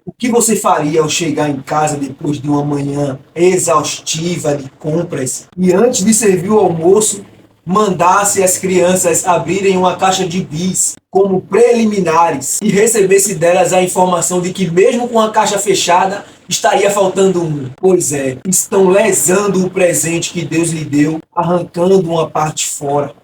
O que você faria ao chegar em casa depois de uma manhã exaustiva de compras e antes de servir o almoço, mandasse as crianças abrirem uma caixa de bis como preliminares e recebesse delas a informação de que mesmo com a caixa fechada, estaria faltando um? Pois é, estão lesando o presente que Deus lhe deu, arrancando uma parte fora.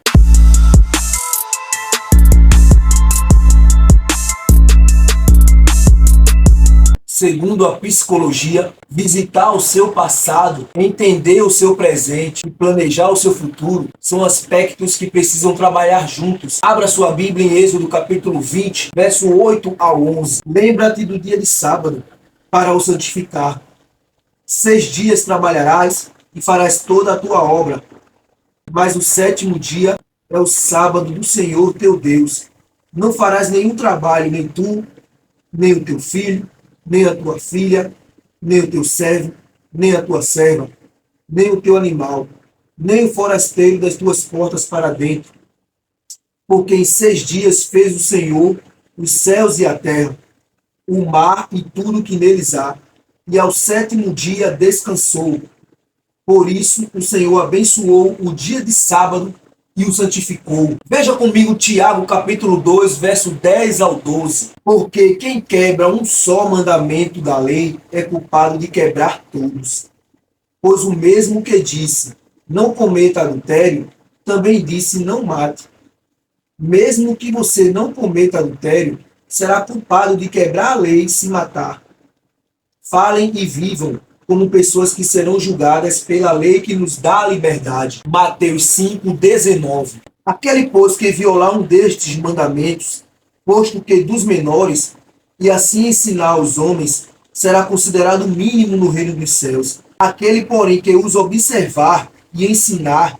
Segundo a psicologia, visitar o seu passado, entender o seu presente e planejar o seu futuro são aspectos que precisam trabalhar juntos. Abra sua Bíblia em Êxodo capítulo 20, verso 8 ao 11. Lembra-te do dia de sábado para o santificar. 6 dias trabalharás e farás toda a tua obra, mas o 7º dia é o sábado do Senhor teu Deus. Não farás nenhum trabalho, nem tu, nem o teu filho, nem a tua filha, nem o teu servo, nem a tua serva, nem o teu animal, nem o forasteiro das tuas portas para dentro. Porque em 6 dias fez o Senhor os céus e a terra, o mar e tudo que neles há, e ao 7º dia descansou. Por isso o Senhor abençoou o dia de sábado e o santificou. Veja comigo Tiago capítulo 2, verso 10 ao 12. Porque quem quebra um só mandamento da lei é culpado de quebrar todos. Pois o mesmo que disse, não cometa adultério, também disse, não mate. Mesmo que você não cometa adultério, será culpado de quebrar a lei se matar. Falem e vivam como pessoas que serão julgadas pela lei que nos dá a liberdade. Mateus 5:19. Aquele, pois, que violar um destes mandamentos, posto que dos menores, e assim ensinar aos homens, será considerado mínimo no reino dos céus. Aquele, porém, que os observar e ensinar,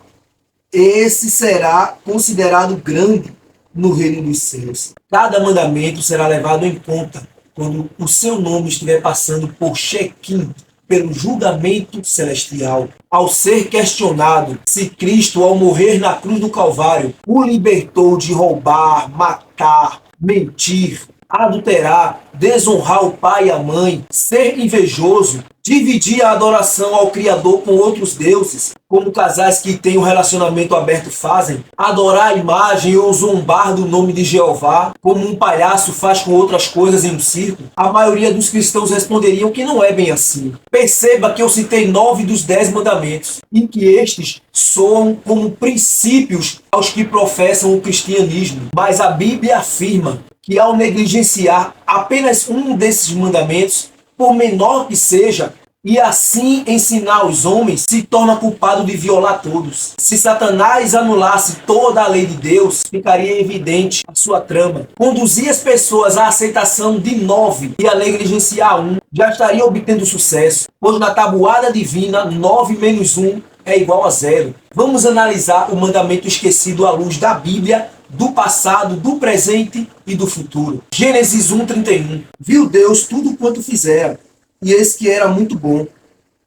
esse será considerado grande no reino dos céus. Cada mandamento será levado em conta quando o seu nome estiver passando por check-in, pelo julgamento celestial. Ao ser questionado se Cristo, ao morrer na cruz do Calvário, o libertou de roubar, matar, mentir, adulterar, desonrar o pai e a mãe, ser invejoso, dividir a adoração ao Criador com outros deuses, como casais que têm um relacionamento aberto fazem, adorar a imagem ou zombar do nome de Jeová, como um palhaço faz com outras coisas em um circo, a maioria dos cristãos responderiam que não é bem assim. Perceba que eu citei 9 dos 10 mandamentos, e que estes soam como princípios aos que professam o cristianismo, mas a Bíblia afirma que ao negligenciar apenas um desses mandamentos, por menor que seja, e assim ensinar os homens, se torna culpado de violar todos. Se Satanás anulasse toda a lei de Deus, ficaria evidente a sua trama. Conduzir as pessoas à aceitação de 9 e a negligenciar 1, já estaria obtendo sucesso, pois na tabuada divina, 9 menos 1 é igual a 0. Vamos analisar o mandamento esquecido à luz da Bíblia, do passado, do presente e do futuro. Gênesis 1:31. Viu Deus tudo quanto fizera, e eis que era muito bom.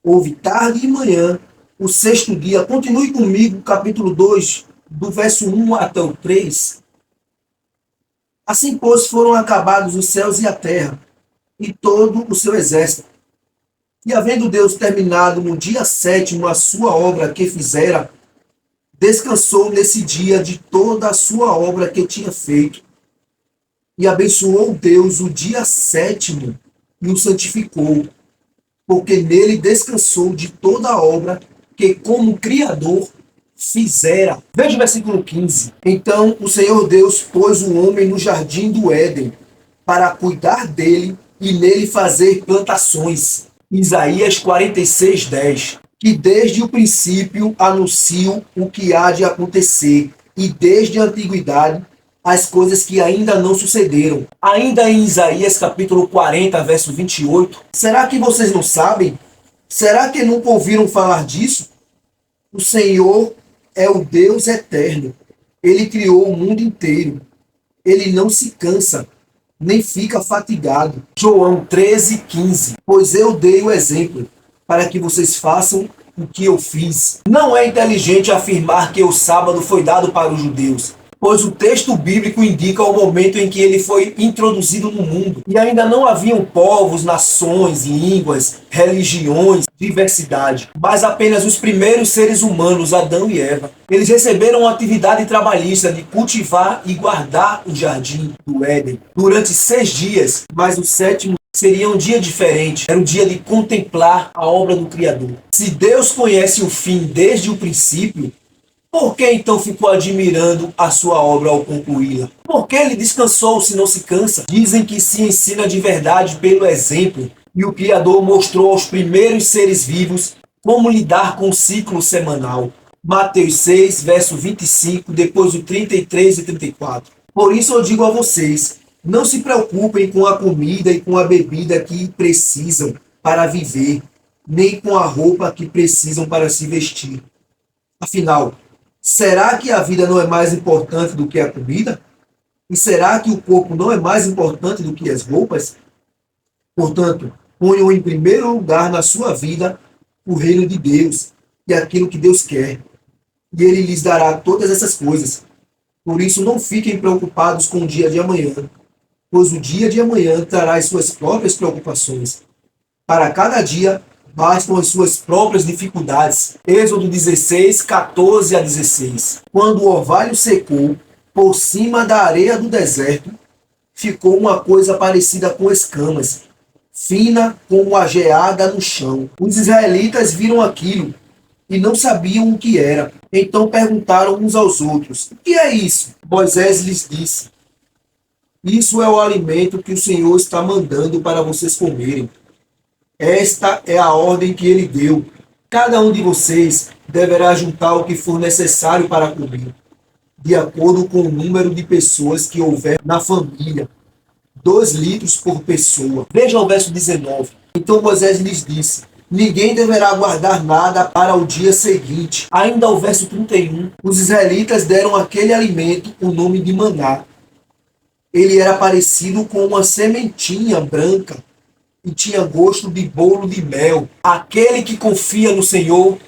Houve tarde e manhã, o 6º dia. Continue comigo, capítulo 2, do verso 1 até o 3. Assim, pois, foram acabados os céus e a terra, e todo o seu exército. E havendo Deus terminado no dia 7º a sua obra que fizera, descansou nesse dia de toda a sua obra que tinha feito. E abençoou Deus o dia 7º e o santificou, porque nele descansou de toda a obra que como Criador fizera. Veja o versículo 15. Então o Senhor Deus pôs o homem no jardim do Éden, para cuidar dele e nele fazer plantações. Isaías 46:10. Que desde o princípio anuncio o que há de acontecer, e desde a antiguidade as coisas que ainda não sucederam. Ainda em Isaías capítulo 40, verso 28. Será que vocês não sabem? Será que nunca ouviram falar disso? O Senhor é o Deus eterno. Ele criou o mundo inteiro. Ele não se cansa, nem fica fatigado. João 13:15. Pois eu dei o exemplo, para que vocês façam o que eu fiz. Não é inteligente afirmar que o sábado foi dado para os judeus, pois o texto bíblico indica o momento em que ele foi introduzido no mundo. E ainda não haviam povos, nações, línguas, religiões, diversidade, mas apenas os primeiros seres humanos, Adão e Eva. Eles receberam a atividade trabalhista de cultivar e guardar o jardim do Éden durante 6 dias, mas o sétimo seria um dia diferente, era um dia de contemplar a obra do Criador. Se Deus conhece o fim desde o princípio, por que então ficou admirando a sua obra ao concluí-la? Por que ele descansou se não se cansa? Dizem que se ensina de verdade pelo exemplo, e o Criador mostrou aos primeiros seres vivos como lidar com o ciclo semanal. Mateus 6, verso 25, depois o 33 e 34. Por isso eu digo a vocês, não se preocupem com a comida e com a bebida que precisam para viver, nem com a roupa que precisam para se vestir. Afinal, será que a vida não é mais importante do que a comida? E será que o corpo não é mais importante do que as roupas? Portanto, ponham em primeiro lugar na sua vida o reino de Deus e aquilo que Deus quer. E Ele lhes dará todas essas coisas. Por isso, não fiquem preocupados com o dia de amanhã, pois o dia de amanhã trará as suas próprias preocupações. Para cada dia, bastam as suas próprias dificuldades. Êxodo 16, 14 a 16. Quando o orvalho secou, por cima da areia do deserto, ficou uma coisa parecida com escamas, fina como a geada no chão. Os israelitas viram aquilo e não sabiam o que era. Então perguntaram uns aos outros, o que é isso? Moisés lhes disse, isso é o alimento que o Senhor está mandando para vocês comerem. Esta é a ordem que ele deu. Cada um de vocês deverá juntar o que for necessário para comer, de acordo com o número de pessoas que houver na família. 2 litros por pessoa. Veja o verso 19. Então Moisés lhes disse, ninguém deverá guardar nada para o dia seguinte. Ainda o verso 31. Os israelitas deram àquele alimento o nome de maná. Ele era parecido com uma sementinha branca e tinha gosto de bolo de mel. Aquele que confia no Senhor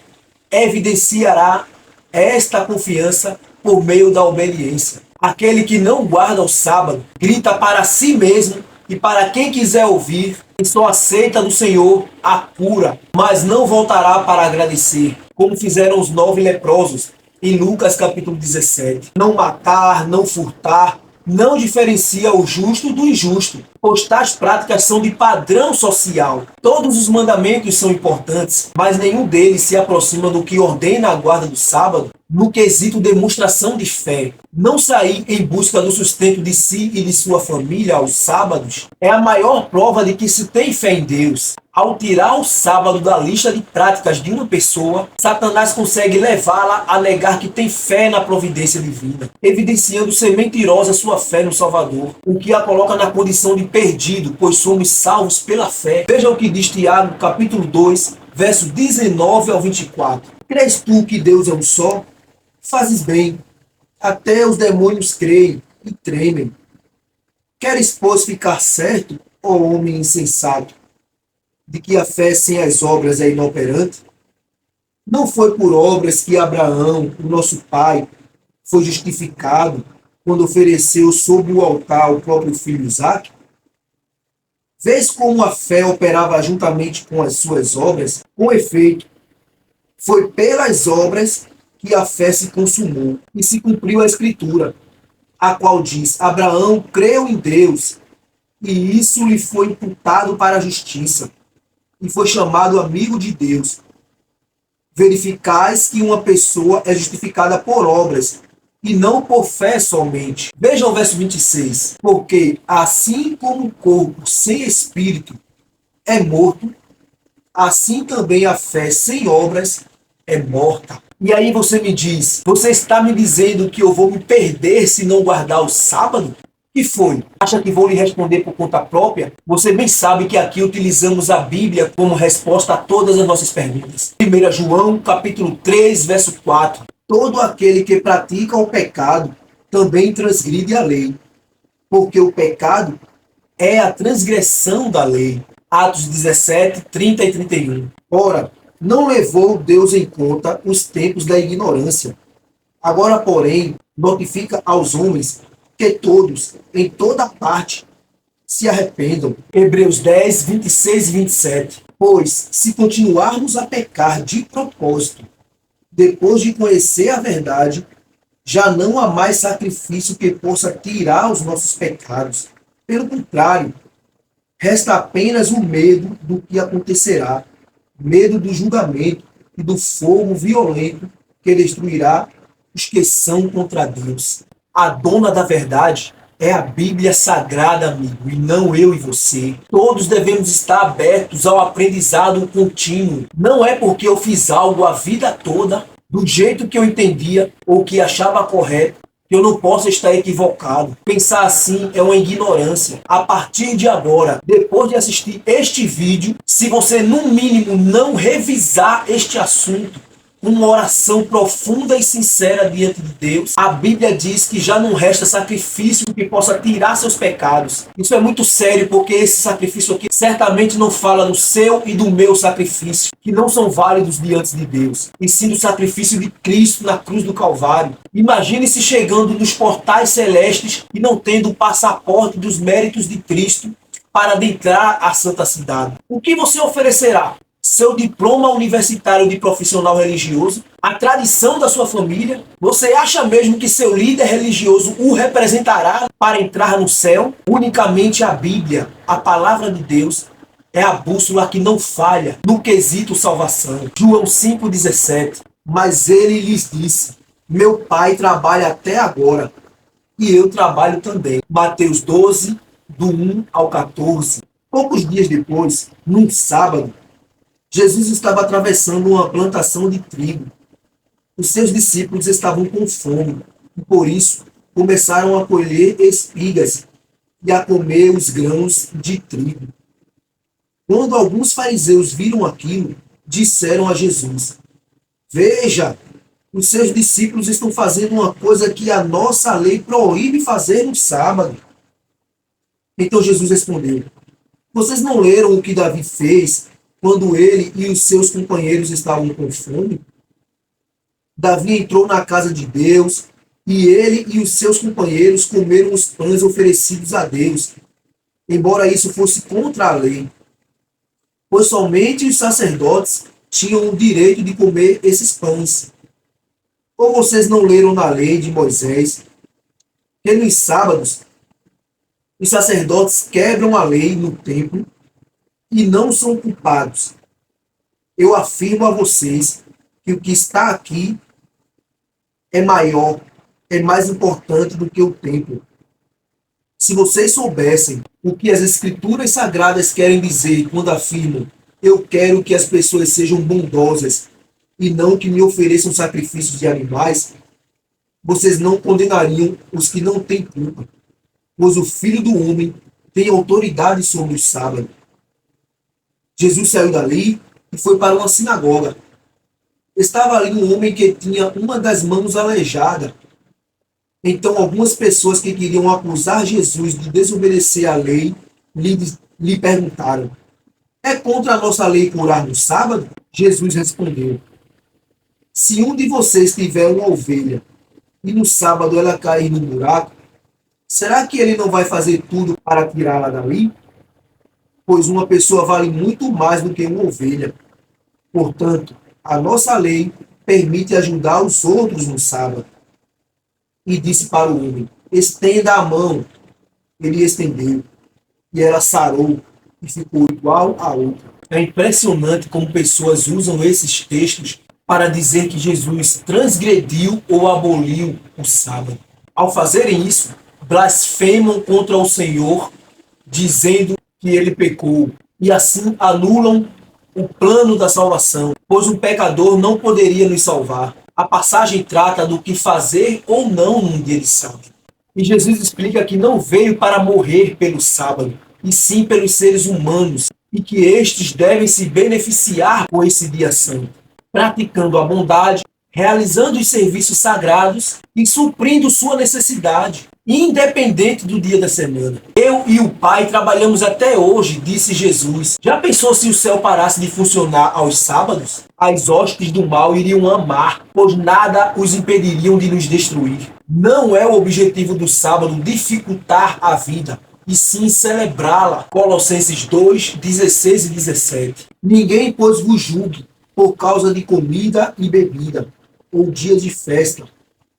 evidenciará esta confiança por meio da obediência. Aquele que não guarda o sábado grita para si mesmo e para quem quiser ouvir, e só aceita do Senhor a cura, mas não voltará para agradecer, como fizeram os 9 leprosos em Lucas capítulo 17. Não matar, não furtar, não diferencia o justo do injusto, pois tais práticas são de padrão social. Todos os mandamentos são importantes, mas nenhum deles se aproxima do que ordena a guarda do sábado no quesito demonstração de fé. Não sair em busca do sustento de si e de sua família aos sábados é a maior prova de que se tem fé em Deus. Ao tirar o sábado da lista de práticas de uma pessoa, Satanás consegue levá-la a negar que tem fé na providência divina, evidenciando ser mentirosa sua fé no Salvador, o que a coloca na condição de perdido, pois somos salvos pela fé. Veja o que diz Tiago, capítulo 2, verso 19 ao 24. Crês tu que Deus é um só? Fazes bem. Até os demônios creem e tremem. Queres, pois, ficar certo, ó homem insensato, de que a fé sem as obras é inoperante? Não foi por obras que Abraão, o nosso pai, foi justificado quando ofereceu sobre o altar o próprio filho Isaque? Vês como a fé operava juntamente com as suas obras? Com efeito, foi pelas obras que a fé se consumou e se cumpriu a Escritura, a qual diz, Abraão creu em Deus e isso lhe foi imputado para a justiça e foi chamado amigo de Deus. Verificais que uma pessoa é justificada por obras e não por fé somente. Veja o verso 26. Porque assim como o corpo sem espírito é morto, assim também a fé sem obras é morta. E aí você me diz, você está me dizendo que eu vou me perder se não guardar o sábado? Que foi? Acha que vou lhe responder por conta própria? Você bem sabe que aqui utilizamos a Bíblia como resposta a todas as nossas perguntas. 1 João, capítulo 3, verso 4. Todo aquele que pratica o pecado também transgride a lei, porque o pecado é a transgressão da lei. Atos 17, 30 e 31. Ora, não levou Deus em conta os tempos da ignorância. Agora, porém, notifica aos homens que todos, em toda parte, se arrependam. Hebreus 10, 26 e 27. Pois, se continuarmos a pecar de propósito, depois de conhecer a verdade, já não há mais sacrifício que possa tirar os nossos pecados. Pelo contrário, resta apenas o medo do que acontecerá, medo do julgamento e do fogo violento que destruirá os que são contra Deus. A dona da verdade é a Bíblia Sagrada, amigo, e não eu e você. Todos devemos estar abertos ao aprendizado contínuo. Não é porque eu fiz algo a vida toda, do jeito que eu entendia ou que achava correto, que eu não posso estar equivocado. Pensar assim é uma ignorância. A partir de agora, depois de assistir este vídeo, se você no mínimo não revisar este assunto, uma oração profunda e sincera diante de Deus, a Bíblia diz que já não resta sacrifício que possa tirar seus pecados. Isso é muito sério, porque esse sacrifício aqui certamente não fala do seu e do meu sacrifício, que não são válidos diante de Deus, e sim do sacrifício de Cristo na cruz do Calvário. Imagine-se chegando nos portais celestes e não tendo o passaporte dos méritos de Cristo para adentrar a santa cidade. O que você oferecerá? Seu diploma universitário de profissional religioso, a tradição da sua família? Você acha mesmo que seu líder religioso o representará para entrar no céu? Unicamente a Bíblia, a palavra de Deus, é a bússola que não falha no quesito salvação. João 5,17. Mas ele lhes disse: meu pai trabalha até agora, e eu trabalho também. Mateus 12, do 1 ao 14. Poucos dias depois, num sábado, Jesus estava atravessando uma plantação de trigo. Os seus discípulos estavam com fome e, por isso, começaram a colher espigas e a comer os grãos de trigo. Quando alguns fariseus viram aquilo, disseram a Jesus: veja, os seus discípulos estão fazendo uma coisa que a nossa lei proíbe fazer no sábado. Então Jesus respondeu: vocês não leram o que Davi fez quando ele e os seus companheiros estavam com fome? Davi entrou na casa de Deus e ele e os seus companheiros comeram os pães oferecidos a Deus, embora isso fosse contra a lei, pois somente os sacerdotes tinham o direito de comer esses pães. Ou vocês não leram na lei de Moisés que nos sábados os sacerdotes quebram a lei no templo e não são culpados? Eu afirmo a vocês que o que está aqui é maior, é mais importante do que o templo. Se vocês soubessem o que as Escrituras Sagradas querem dizer quando afirmam: eu quero que as pessoas sejam bondosas e não que me ofereçam sacrifícios de animais, vocês não condenariam os que não têm culpa, pois o Filho do Homem tem autoridade sobre o sábado. Jesus saiu dali e foi para uma sinagoga. Estava ali um homem que tinha uma das mãos aleijada. Então algumas pessoas que queriam acusar Jesus de desobedecer à lei lhe perguntaram: é contra a nossa lei curar no sábado? Jesus respondeu: se um de vocês tiver uma ovelha e no sábado ela cair no buraco, será que ele não vai fazer tudo para tirá-la dali? Pois uma pessoa vale muito mais do que uma ovelha. Portanto, a nossa lei permite ajudar os outros no sábado. E disse para o homem: estenda a mão. Ele estendeu, e ela sarou e ficou igual a outra. É impressionante como pessoas usam esses textos para dizer que Jesus transgrediu ou aboliu o sábado. Ao fazerem isso, blasfemam contra o Senhor, dizendo que ele pecou, e assim anulam o plano da salvação, pois o pecador não poderia nos salvar. A passagem trata do que fazer ou não num dia de sábado. E Jesus explica que não veio para morrer pelo sábado, e sim pelos seres humanos, e que estes devem se beneficiar com esse dia santo, praticando a bondade, realizando os serviços sagrados e suprindo sua necessidade, independente do dia da semana. Eu e o Pai trabalhamos até hoje, disse Jesus. Já pensou se o céu parasse de funcionar aos sábados? As hostes do mal iriam amar, pois nada os impediriam de nos destruir. Não é o objetivo do sábado dificultar a vida, e sim celebrá-la. Colossenses 2, 16 e 17. Ninguém, pois, vos julgue por causa de comida e bebida, ou dia de festa,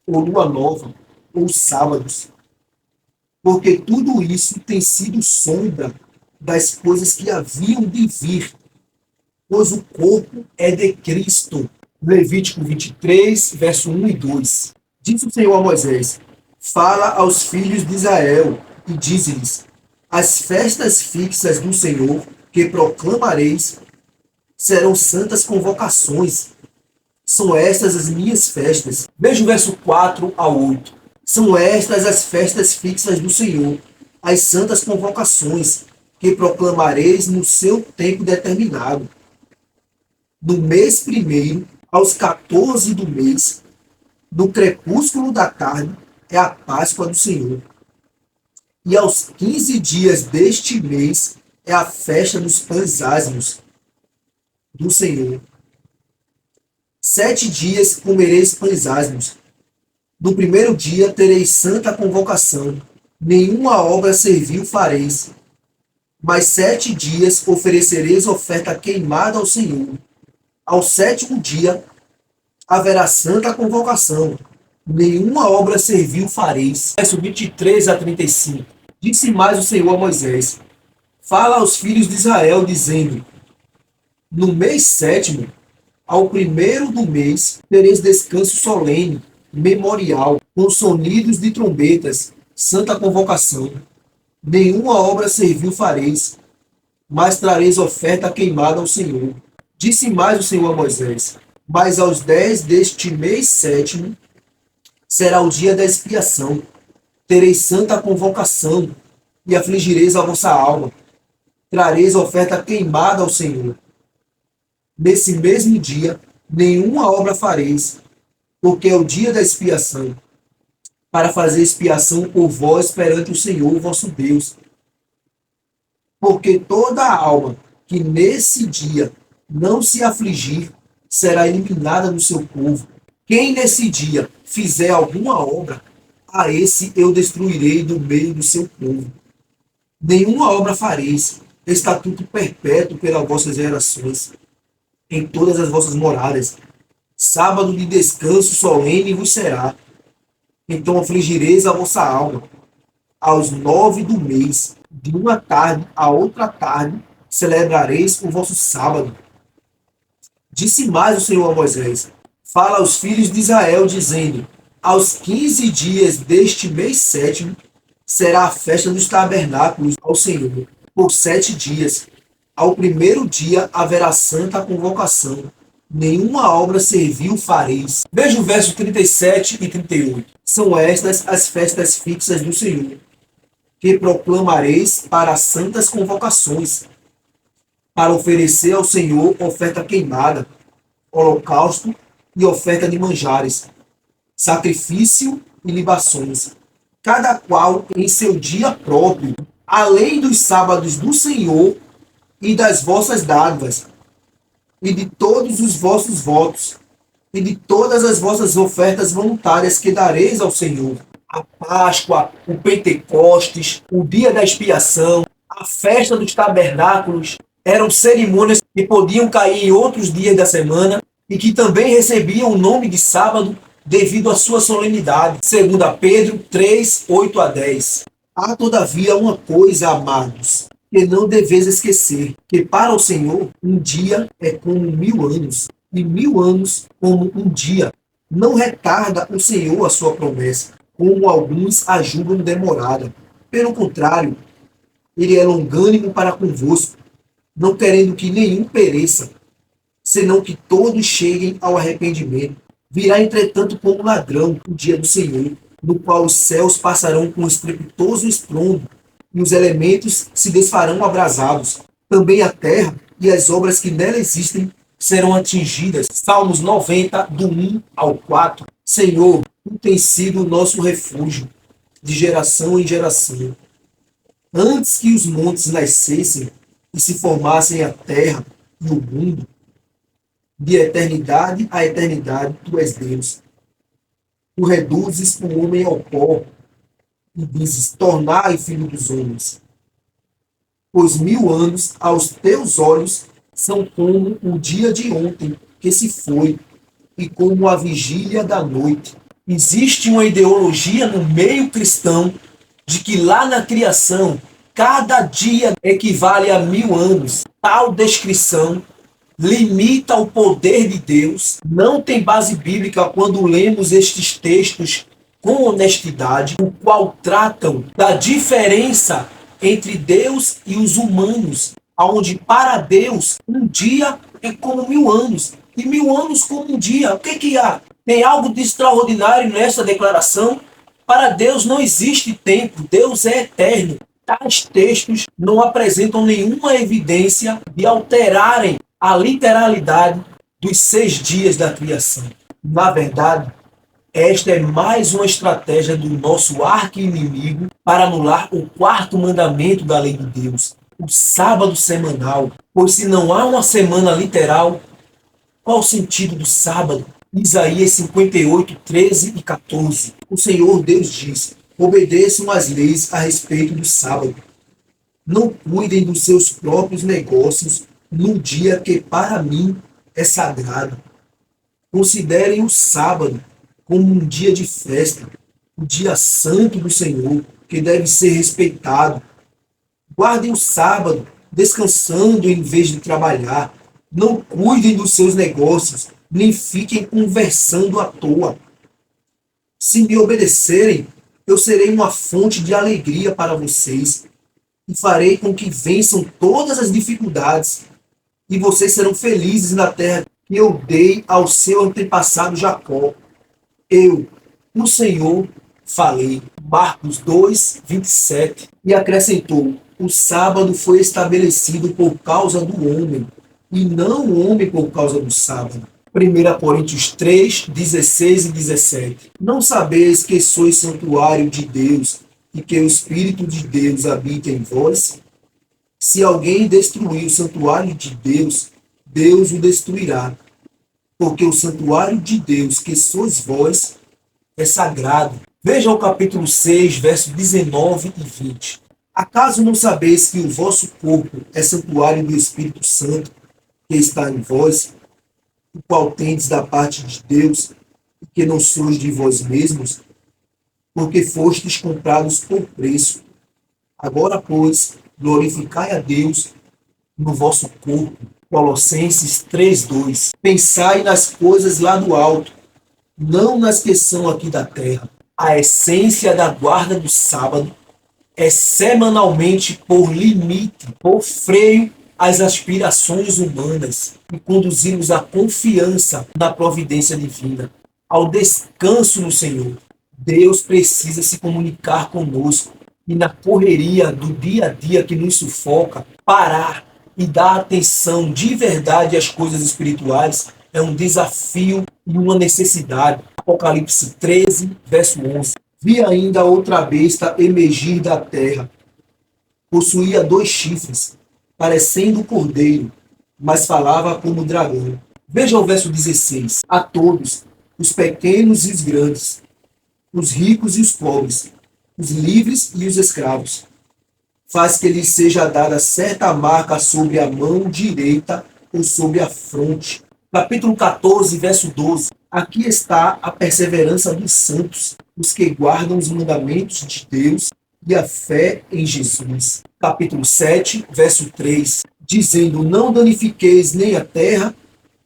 ou lua nova, ou sábados, porque tudo isso tem sido sombra das coisas que haviam de vir, pois o corpo é de Cristo. Levítico 23, verso 1 e 2. Disse o Senhor a Moisés: fala aos filhos de Israel e dize-lhes: as festas fixas do Senhor que proclamareis serão santas convocações. São estas as minhas festas. Veja o verso 4 a 8. São estas as festas fixas do Senhor, as santas convocações que proclamareis no seu tempo determinado. No mês primeiro, aos 14 do mês, no crepúsculo da tarde, é a Páscoa do Senhor. E aos 15 dias deste mês é a festa dos pães ázimos do Senhor. 7 dias comereis pães ázimos. No primeiro dia tereis santa convocação. Nenhuma obra servil fareis. Mas 7 dias oferecereis oferta queimada ao Senhor. Ao 7º dia haverá santa convocação. Nenhuma obra servil fareis. Verso 23 a 35. Disse mais o Senhor a Moisés: fala aos filhos de Israel, dizendo: no mês 7º, ao primeiro do mês, tereis descanso solene, memorial, com sonidos de trombetas, santa convocação. Nenhuma obra servil fareis, mas trareis oferta queimada ao Senhor. Disse mais o Senhor a Moisés: mas aos 10 deste mês 7º será o dia da expiação. Tereis santa convocação e afligireis a vossa alma. Trareis oferta queimada ao Senhor. Nesse mesmo dia, nenhuma obra fareis, porque é o dia da expiação, para fazer expiação por vós perante o Senhor vosso Deus. Porque toda a alma que nesse dia não se afligir, será eliminada do seu povo. Quem nesse dia fizer alguma obra, a esse eu destruirei do meio do seu povo. Nenhuma obra fareis, estatuto perpétuo pelas vossas gerações, em todas as vossas moradas. Sábado de descanso solene vos será. Então afligireis a vossa alma. Aos 9 do mês, de uma tarde a outra tarde, celebrareis o vosso sábado. Disse mais o Senhor a Moisés: fala aos filhos de Israel, dizendo: aos 15 dias deste mês 7º, será a festa dos tabernáculos ao Senhor, por 7 dias. Ao primeiro dia haverá santa convocação. Nenhuma obra servil fareis. Veja o verso 37 e 38. São estas as festas fixas do Senhor, que proclamareis para santas convocações, para oferecer ao Senhor oferta queimada, holocausto e oferta de manjares, sacrifício e libações, cada qual em seu dia próprio, além dos sábados do Senhor e das vossas dádivas, e de todos os vossos votos, e de todas as vossas ofertas voluntárias que dareis ao Senhor. A Páscoa, o Pentecostes, o dia da expiação, a festa dos tabernáculos, eram cerimônias que podiam cair em outros dias da semana e que também recebiam o nome de sábado devido à sua solenidade. 2 Pedro 3, 8 a 10. Há todavia uma coisa, amados, que não deveis esquecer, que para o Senhor um dia é como 1000 anos, e 1000 anos como um dia. Não retarda o Senhor a sua promessa, como alguns a julgam demorada. Pelo contrário, ele é longânimo para convosco, não querendo que nenhum pereça, senão que todos cheguem ao arrependimento. Virá, entretanto, como ladrão o dia do Senhor, no qual os céus passarão com estrepitoso estrondo, e os elementos se desfarão abrasados. Também a terra e as obras que nela existem serão atingidas. Salmos 90, do 1 ao 4. Senhor, tu tens sido o nosso refúgio, de geração em geração. Antes que os montes nascessem e se formassem a terra e o mundo, de eternidade a eternidade, tu és Deus. Tu reduzes o homem ao pó e dizes: tornai filho dos homens. Pois 1000 anos aos teus olhos são como o dia de ontem que se foi, e como a vigília da noite. Existe uma ideologia no meio cristão de que lá na criação, cada dia equivale a 1000 anos. Tal descrição limita o poder de Deus, não tem base bíblica quando lemos estes textos com honestidade, o qual tratam da diferença entre Deus e os humanos, onde para Deus um dia é como 1000 anos, e 1000 anos como um dia. O que há? Tem algo de extraordinário nessa declaração? Para Deus não existe tempo, Deus é eterno. Tais textos não apresentam nenhuma evidência de alterarem a literalidade dos 6 dias da criação. Na verdade, esta é mais uma estratégia do nosso arqui-inimigo para anular o 4º mandamento da lei de Deus, o sábado semanal. Pois se não há uma semana literal, qual o sentido do sábado? Isaías 58, 13 e 14. O Senhor Deus diz: obedeçam as leis a respeito do sábado. Não cuidem dos seus próprios negócios no dia que para mim é sagrado. Considerem o sábado como um dia de festa, o dia santo do Senhor, que deve ser respeitado. Guardem o sábado, descansando em vez de trabalhar. Não cuidem dos seus negócios, nem fiquem conversando à toa. Se me obedecerem, eu serei uma fonte de alegria para vocês e farei com que vençam todas as dificuldades, e vocês serão felizes na terra que eu dei ao seu antepassado Jacó. Eu, o Senhor, falei. Marcos 2, 27. E acrescentou: o sábado foi estabelecido por causa do homem, e não o homem por causa do sábado. 1 Coríntios 3, 16 e 17. Não sabeis que sois santuário de Deus e que o Espírito de Deus habita em vós? Se alguém destruir o santuário de Deus, Deus o destruirá. Porque o santuário de Deus, que sois vós, é sagrado. Veja o capítulo 6, versos 19 e 20. Acaso não sabeis que o vosso corpo é santuário do Espírito Santo, que está em vós, o qual tendes da parte de Deus, e que não sois de vós mesmos, porque fostes comprados por preço. Agora, pois, glorificai a Deus no vosso corpo. Colossenses 3:2. Pensai nas coisas lá do alto, não nas que são aqui da terra. A essência da guarda do sábado é semanalmente por limite, por freio às aspirações humanas e conduzir-nos à confiança na providência divina, ao descanso no Senhor. Deus precisa se comunicar conosco e na correria do dia a dia que nos sufoca, parar e dar atenção de verdade às coisas espirituais é um desafio e uma necessidade. Apocalipse 13, verso 11. Vi ainda outra besta emergir da terra. Possuía 2 chifres, parecendo um cordeiro, mas falava como dragão. Veja o verso 16. A todos, os pequenos e os grandes, os ricos e os pobres, os livres e os escravos, faz que lhes seja dada certa marca sobre a mão direita ou sobre a fronte. Capítulo 14, verso 12. Aqui está a perseverança dos santos, os que guardam os mandamentos de Deus e a fé em Jesus. Capítulo 7, verso 3. Dizendo: não danifiqueis nem a terra,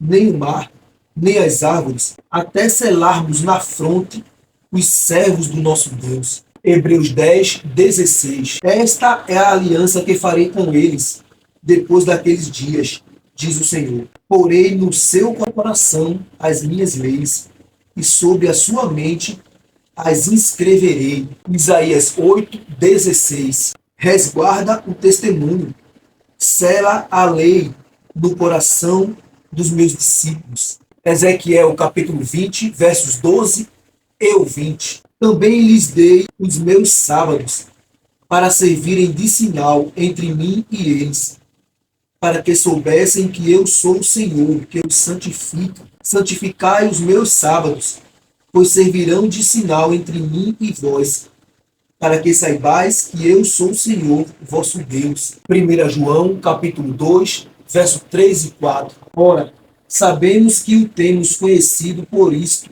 nem o mar, nem as árvores, até selarmos na fronte os servos do nosso Deus. Hebreus 10, 16. Esta é a aliança que farei com eles depois daqueles dias, diz o Senhor. Porei no seu coração as minhas leis, e sobre a sua mente as inscreverei. Isaías 8, 16. Resguarda o testemunho, sela a lei no coração dos meus discípulos. Ezequiel capítulo 20, versos 12 e 20. Também lhes dei os meus sábados, para servirem de sinal entre mim e eles, para que soubessem que eu sou o Senhor, que os santifico. Santificai os meus sábados, pois servirão de sinal entre mim e vós, para que saibais que eu sou o Senhor, vosso Deus. 1 João, capítulo 2, verso 3 e 4. Ora, sabemos que o temos conhecido por isto,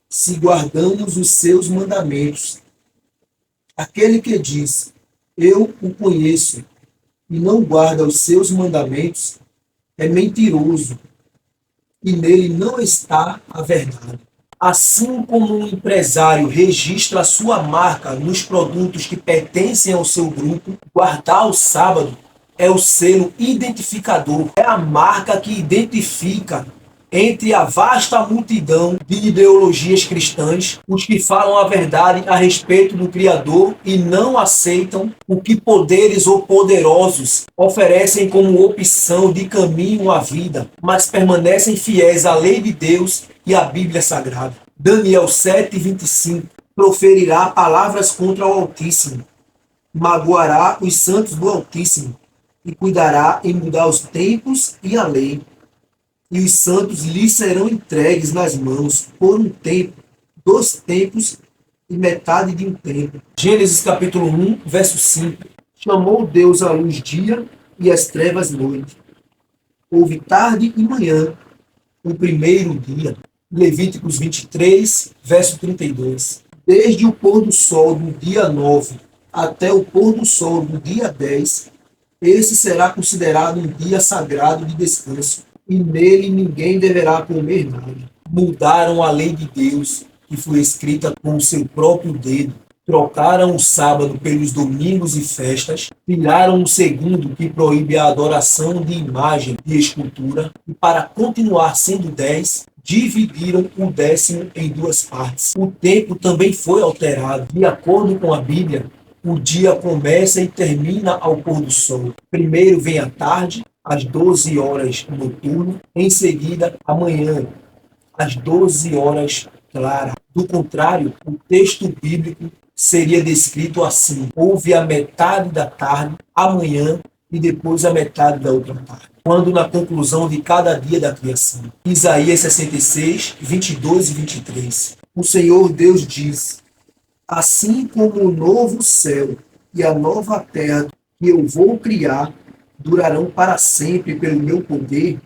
se guardamos os seus mandamentos. Aquele que diz, eu o conheço, e não guarda os seus mandamentos, é mentiroso, e nele não está a verdade. Assim como um empresário registra a sua marca nos produtos que pertencem ao seu grupo, guardar o sábado é o selo identificador, é a marca que identifica entre a vasta multidão de ideologias cristãs os que falam a verdade a respeito do Criador e não aceitam o que poderes ou poderosos oferecem como opção de caminho à vida, mas permanecem fiéis à lei de Deus e à Bíblia Sagrada. Daniel 7:25 proferirá palavras contra o Altíssimo, magoará os santos do Altíssimo e cuidará em mudar os tempos e a lei. E os santos lhe serão entregues nas mãos por um tempo, 2 tempos e metade de um tempo. Gênesis capítulo 1, verso 5. Chamou Deus a luz dia e as trevas noite. Houve tarde e manhã, o primeiro dia. Levíticos 23, verso 32. Desde o pôr do sol do dia 9 até o pôr do sol do dia 10, esse será considerado um dia sagrado de descanso, e nele ninguém deverá comer nada. Mudaram a lei de Deus, que foi escrita com o seu próprio dedo. Trocaram o sábado pelos domingos e festas, tiraram o segundo, que proíbe a adoração de imagem e escultura, e para continuar sendo 10, dividiram o 10º em 2 partes. O tempo também foi alterado. De acordo com a Bíblia, o dia começa e termina ao pôr do sol. Primeiro vem a tarde, às 12 horas noturno, em seguida a manhã, às 12 horas clara. Do contrário, o texto bíblico seria descrito assim: houve a metade da tarde, amanhã e depois a metade da outra tarde, quando na conclusão de cada dia da criação. Isaías 66, 22 e 23. O Senhor Deus diz: assim como o novo céu e a nova terra que eu vou criar durarão para sempre pelo meu poder,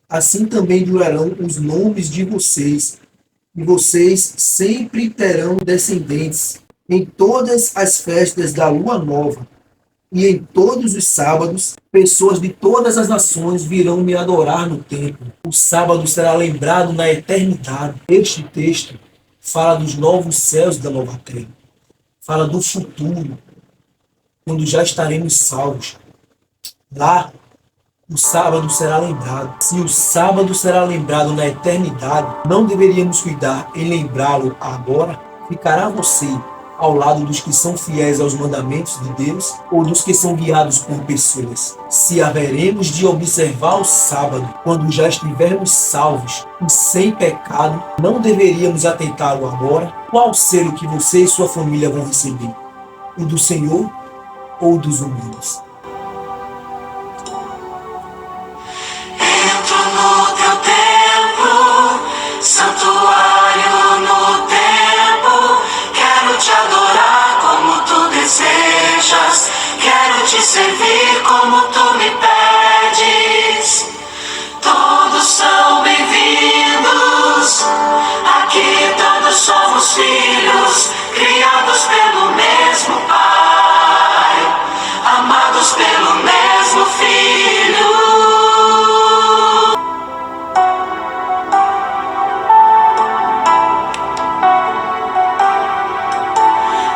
assim também durarão os nomes de vocês, e vocês sempre terão descendentes. Em todas as festas da lua nova e em todos os sábados, pessoas de todas as nações virão me adorar no templo. O sábado será lembrado na eternidade. Este texto fala dos novos céus e da nova terra. Fala do futuro, quando já estaremos salvos. Lá, o sábado será lembrado. Se o sábado será lembrado na eternidade, não deveríamos cuidar em lembrá-lo agora? Ficará você ao lado dos que são fiéis aos mandamentos de Deus ou dos que são guiados por pessoas? Se haveremos de observar o sábado quando já estivermos salvos e sem pecado, não deveríamos atentá-lo agora? Qual selo que você e sua família vão receber? O do Senhor ou dos humanos? Santuário no templo, quero te adorar como tu desejas, quero te servir como tu me pedes. Todos são bem-vindos, aqui todos somos filhos, criados pelo mesmo Pai, amados pelo mesmo Filho.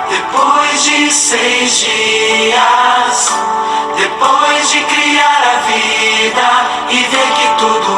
Depois de 6 dias, depois de criar a vida e ver que tudo